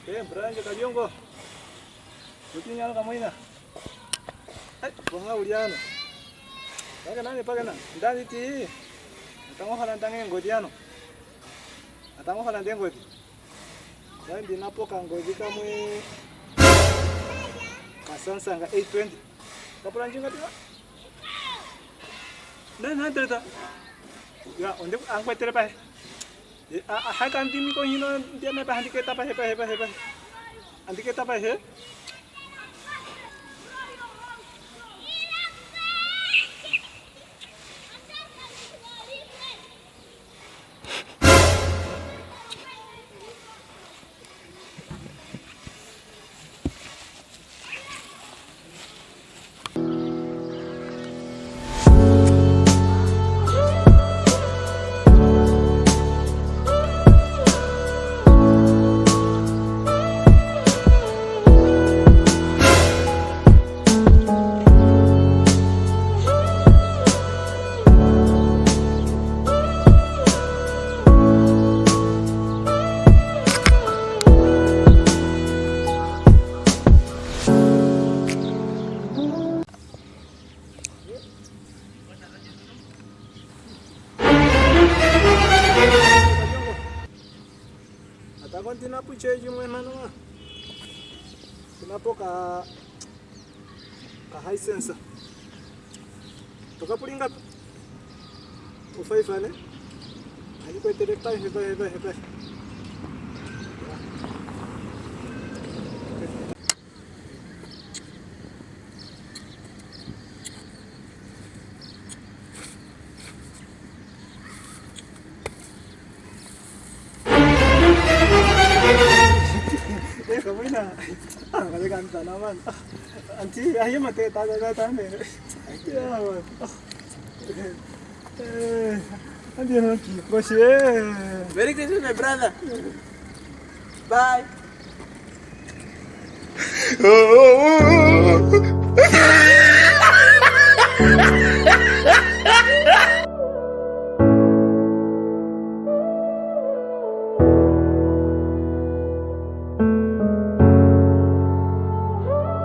Branja Kajongo. Ukinyana kama ina. Bonga uliano. Pagana. Ndani ti. Atango hala ndange ngodiano. Atango hala ndange ngodi. Ndani dinapoka ngodi kamwe. Kasansa nga 820. Kapula njinga tiwa. Nana tata. Ya, onde angkwetere pa. Hai kan timi ko hino dia me pa handi kita pa he. Handi kita pa he. Atakon pucheji mwana nwa. Tunapoka high sensor. Toka pulinga. Ufai. Aliko direkta heba. Kamu ina, kali kanta naman. Anti, ayo mate taga me. Ya, anti no ki, koshi. Merry Christmas, my brother. Bye. Oh.